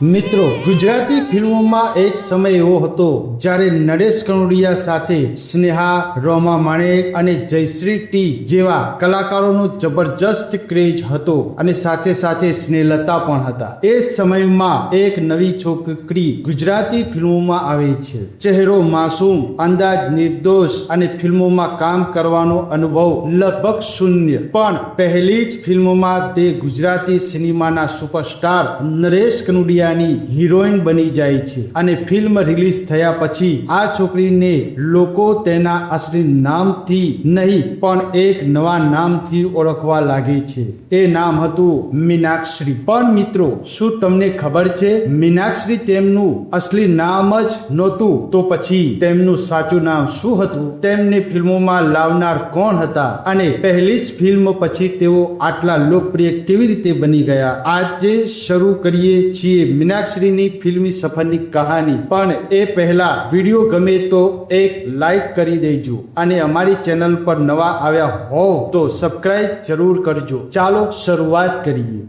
મિત્રો, ગુજરાતી ફિલ્મોમાં એક સમય એવો હતો જ્યારે નરેશ કનોડિયા સાથે સ્નેહા, રોમા માણેક અને જયશ્રી ટી જેવા કલાકારોનો જબરજસ્ત ક્રેઝ હતો અને સાથે સાથે સ્નેહલતા પણ હતા. એ સમયમાં એક નવી છોકરી ગુજરાતી ફિલ્મોમાં આવે છે. ચહેરો માસૂમ, અંદાજ નિર્દોષ અને ફિલ્મોમાં કામ કરવાનો અનુભવ લગભગ શૂન્ય. પણ પહેલી જ ફિલ્મમાં તે ગુજરાતી સિનેમાના સુપરસ્ટાર નરેશ કનોડિયા હિરોઈન બની જાય છે અને ફિલ્મ રિલીઝ થયા પછી આ છોકરીને લોકો તેના અસલી નામથી નહીં પણ એક નવા નામથી ઓળખવા લાગે છે. એ નામ હતું મીનાક્ષરી. પણ મિત્રો, શું તમને ખબર છે મીનાક્ષરી તેમનું અસલી નામ જ નહોતું? તો પછી તેમનું સાચું નામ શું હતું? તેમને ફિલ્મોમાં લાવનાર કોણ હતા અને પહેલી જ ફિલ્મ પછી તેઓ આટલા લોકપ્રિય કેવી રીતે બની ગયા? આજે શરૂ કરીએ છીએ મીનાક્ષરીની ફિલ્મી સફરની કહાની. પણ એ પહેલા વિડીયો ગમે તો એક લાઈક કરી દેજો અને અમારી ચેનલ પર નવા આવ્યા હોવ તો સબસ્ક્રાઇબ જરૂર કરજો. ચાલો શરૂઆત કરીએ.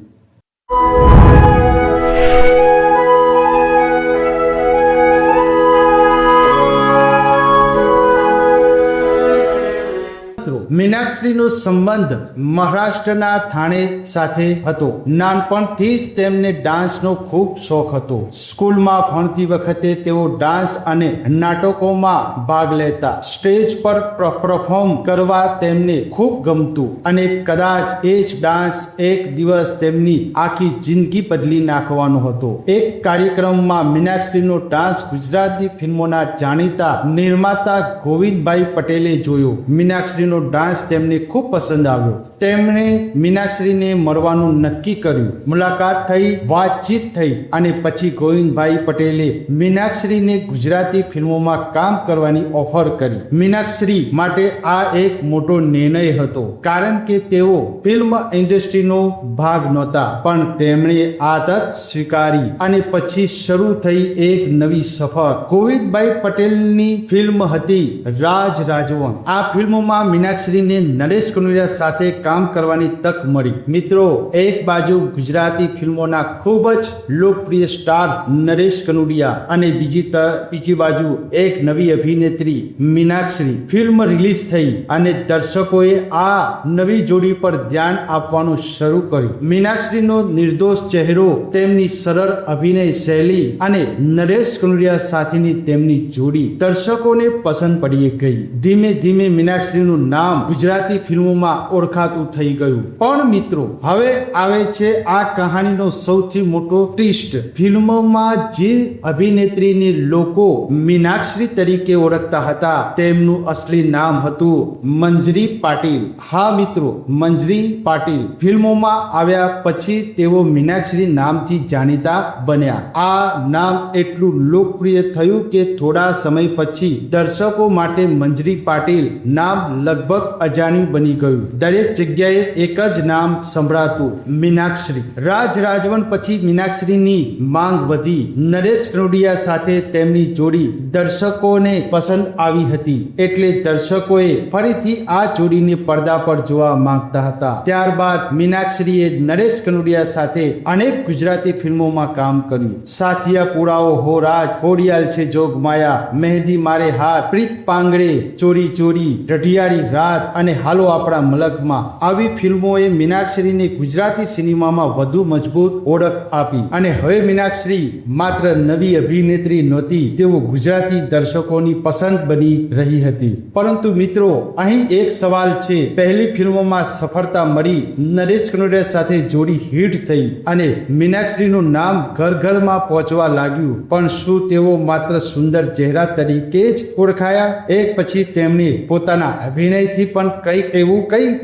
મીનાક્ષરીનો સંબંધ મહારાષ્ટ્રના થાણે સાથે હતો. નાનપણથી જ તેમને ડાન્સનો ખૂબ શોખ હતો. સ્કૂલમાં ભણતી વખતે તેઓ ડાન્સ અને નાટકોમાં ભાગ લેતા. સ્ટેજ પર પરફોર્મ કરવા તેમને ખૂબ ગમતું અને કદાચ એ જ ડાન્સ એક દિવસ તેમની આખી જિંદગી બદલી નાખવાનો હતો. એક કાર્યક્રમમાં મીનાક્ષરીનો ડાન્સ ગુજરાતી ફિલ્મોના જાણીતા નિર્માતા ગોવિંદભાઈ પટેલે જોયો. મીનાક્ષરીનો ડાન્સ તેમને ખૂબ પસંદ આવ્યો. તેમણે મીનાક્ષરીને મળવાનું નક્કી કર્યું. મુલાકાત થઈ, વાતચીત થઈ અને પછી ગોવિંદભાઈ પટેલે મીનાક્ષરીને ગુજરાતી ફિલ્મોમાં કામ કરવાની ઓફર કરી. મીનાક્ષરી માટે આ એક મોટો નિર્ણય હતો કારણ કે તેઓ ફિલ્મ ઇન્ડસ્ટ્રીનો ભાગ નહોતા. પણ તેમણે આ તક સ્વીકારી અને પછી શરૂ થઈ એક નવી સફર. ગોવિંદભાઈ પટેલની ફિલ્મ હતી રાજ રાજવન. આ ફિલ્મોમાં મીનાક્ષરીને નરેશ કનોડિયા સાથે કામ કરવાની તક મળી. મિત્રો, એક બાજુ ગુજરાતી ફિલ્મોના ખૂબ જ લોકપ્રિય સ્ટાર નરેશ કનોડિયા અને બીજી બાજુ એક નવી અભિનેત્રી મીનાક્ષરી. ફિલ્મ રિલીઝ થઈ અને દર્શકોએ આ નવી જોડી પર ધ્યાન આપવાનું શરૂ કર્યું. મીનાક્ષરીનો નિર્દોષ ચહેરો, તેમની સરળ અભિનય શૈલી અને નરેશ કનોડિયા સાથેની તેમની જોડી દર્શકોને પસંદ પડી ગઈ. ધીમે ધીમે મીનાક્ષરીનું નામ ગુજરાતી ફિલ્મોમાં ઓળખાતું થઈ ગયું. પણ મિત્રો, હવે આવે છે આ કહાનીનો સૌથી મોટો ટ્વિસ્ટ. ફિલ્મોમાં જે અભિનેત્રીને લોકો મીનાક્ષરી તરીકે ઓળખતા હતા તેમનું અસલી નામ હતું મંજરી પાટીલ. હા મિત્રો, મંજરી પાટીલ. ફિલ્મોમાં આવ્યા પછી તેઓ મીનાક્ષરી નામથી જાણીતા બન્યા. આ નામ એટલું લોકપ્રિય થયું કે થોડા સમય પછી દર્શકો માટે મંજરી પાટીલ નામ લગભગ અજાણ્યું બની ગયું. દરેક જગ્યાએ એક જ નામ સંભળાતું, મીનાક્ષરી. રાજ રાજવન પછી મીનાક્ષરીની માંગ વધી. નરેશ કનોડિયા સાથે તેમની જોડી દર્શકોને પસંદ આવી હતી એટલે દર્શકોએ ફરીથી આ જોડીને પડદા પર જોવા માંગતા હતા. ત્યારબાદ મીનાક્ષરીએ નરેશ કનોડિયા સાથે અનેક ગુજરાતી ફિલ્મોમાં કામ કર્યું. સાથિયા પુરાવો હો રાજ, ખોડિયાલ છે જોગમાયા, મહેંદી મારે હાથ, પ્રીત પાંગડે, ચોરી ચોરી, રઢિયાળી રાત અને હાલો આપણા મલકમાં. આવી ફિલ્મોએ મીનાક્ષરીને ગુજરાતી સિનેમામાં વધુ મજબૂત ઓળખ આપી અને હવે મીનાક્ષરી માત્ર નવી અભિનેત્રી નહોતી, તેઓ ગુજરાતી દર્શકોની પસંદ બની રહી હતી. પરંતુ મિત્રો, અહીં એક સવાલ છે. પહેલી ફિલ્મોમાં સફળતા મળી, નરેશ કનોડિયા સાથે જોડી હિટ થઈ અને મીનાક્ષરીનું નામ ઘર ઘરમાં પહોંચવા લાગ્યું. પણ શું તેઓ માત્ર સુંદર ચહેરા તરીકે જ ઓળખાયા? એક પછી તેમણે પોતાના અભિનયથી પણ કંઈક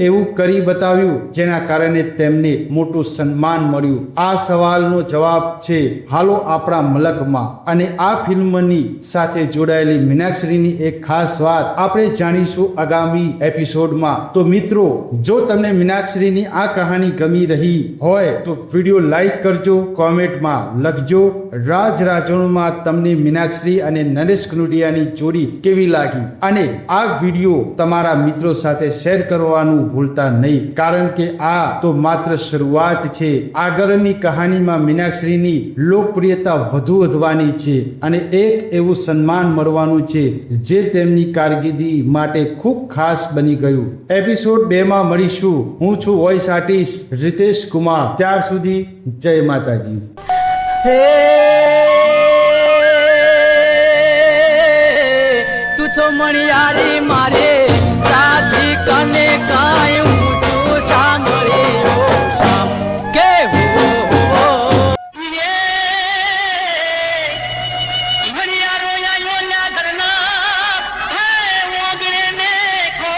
એવું કરી બતાવ્યું જેના કારણે તેમને મોટું સન્માન મળ્યું. આ સવાલનો જવાબ છે હાલો આપણા મલકમાં. અને આ ફિલ્મની સાથે જોડાયેલી મીનાક્ષરીની એક ખાસ વાત આપણે જાણીશું આગામી એપિસોડમાં. તો મિત્રો, જો તમને મીનાક્ષરીની આ કહાની ગમી રહી હોય તો વિડીયો લાઈક કરજો, કોમેન્ટમાં લખજો રાજ રાજવનમાં તમને મીનાક્ષરી અને નરેશ કનોડિયાની જોડી કેવી લાગી અને આ વિડીયો તમારા મિત્રો મિત્રો સાથે શેર કરવાનું ભૂલતા નહીં, કારણ કે આ તો માત્ર શરૂઆત છે. આગળની કહાનીમાં મીનાક્ષીની લોકપ્રિયતા વધુ વધવાની છે અને એક એવું સન્માન મળવાનું છે જે તેમની કારકિર્દી માટે ખૂબ ખાસ બની ગયું. એપિસોડ 2 માં મળીશું. હું છું વોઇસ આર્ટિસ્ટ રિતેશ કુમાર. ત્યાર સુધી જય માતાજી. તું છો મણિયારી મારે સાથી કને કાય ઊંચું સાંભળ્યો કે મણિયારો આયો ના ઘરના હે ઓગળે ને ખો